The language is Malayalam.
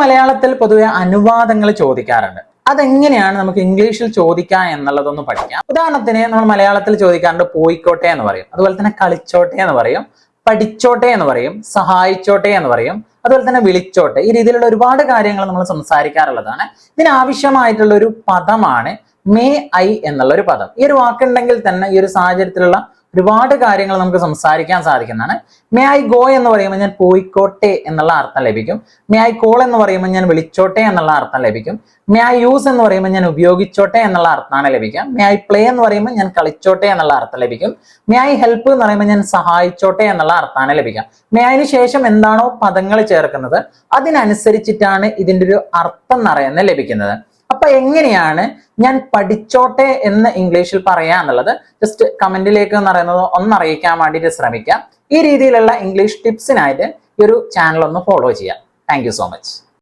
മലയാളത്തിൽ പൊതുവെ അനുവാദങ്ങൾ ചോദിക്കാറുണ്ട്. അതെങ്ങനെയാണ് നമുക്ക് ഇംഗ്ലീഷിൽ ചോദിക്കാം എന്നുള്ളതൊന്ന് പഠിക്കാം. ഉദാഹരണത്തിന് നമ്മൾ മലയാളത്തിൽ ചോദിക്കാറുണ്ട് പോയിക്കോട്ടെ എന്ന് പറയും, അതുപോലെ തന്നെ കളിച്ചോട്ടെ എന്ന് പറയും, പഠിച്ചോട്ടെ എന്ന് പറയും, സഹായിച്ചോട്ടെ എന്ന് പറയും, അതുപോലെ തന്നെ വിളിച്ചോട്ടെ. ഈ രീതിയിലുള്ള ഒരുപാട് കാര്യങ്ങൾ നമ്മൾ സംസാരിക്കാറുള്ളതാണ്. ഇതിനാവശ്യമായിട്ടുള്ള ഒരു പദമാണ് മേ ഐ എന്നുള്ള ഒരു പദം. ഈ ഒരു വാക്കുണ്ടെങ്കിൽ തന്നെ ഈ ഒരു സാഹചര്യത്തിലുള്ള ഒരുപാട് കാര്യങ്ങൾ നമുക്ക് സംസാരിക്കാൻ സാധിക്കുന്നതാണ്. മേ ഐ ഗോ എന്ന് പറയുമ്പോൾ ഞാൻ പോയിക്കോട്ടെ എന്നുള്ള അർത്ഥം ലഭിക്കും. മേ ഐ കോൾ എന്ന് പറയുമ്പോൾ ഞാൻ വിളിച്ചോട്ടെ എന്നുള്ള അർത്ഥം ലഭിക്കും. മേ ഐ യൂസ് എന്ന് പറയുമ്പോൾ ഞാൻ ഉപയോഗിച്ചോട്ടെ എന്നുള്ള അർത്ഥമാണ് ലഭിക്കുക. മേ ഐ പ്ലേ എന്ന് പറയുമ്പോൾ ഞാൻ കളിച്ചോട്ടെ എന്നുള്ള അർത്ഥം ലഭിക്കും. മേ ഐ ഹെൽപ്പ് എന്ന് പറയുമ്പോൾ ഞാൻ സഹായിച്ചോട്ടെ എന്നുള്ള അർത്ഥമാണ് ലഭിക്കുക. മേ ഐന് ശേഷം എന്താണോ പദങ്ങൾ ചേർക്കുന്നത് അതിനനുസരിച്ചിട്ടാണ് ഇതിൻ്റെ ഒരു അർത്ഥം നിറയുന്നത് ലഭിക്കുന്നത്. അപ്പൊ എങ്ങനെയാണ് ഞാൻ പഠിച്ചോട്ടെ എന്ന് ഇംഗ്ലീഷിൽ പറയാ എന്നുള്ളത് ജസ്റ്റ് കമന്റിലേക്ക് ഒന്ന് അറിയിക്കാൻ വേണ്ടിയിട്ട് ശ്രമിക്കാം. ഈ രീതിയിലുള്ള ഇംഗ്ലീഷ് ടിപ്സിനായിട്ട് ഈ ഒരു ചാനൽ ഒന്ന് ഫോളോ ചെയ്യാം. Thank you so much.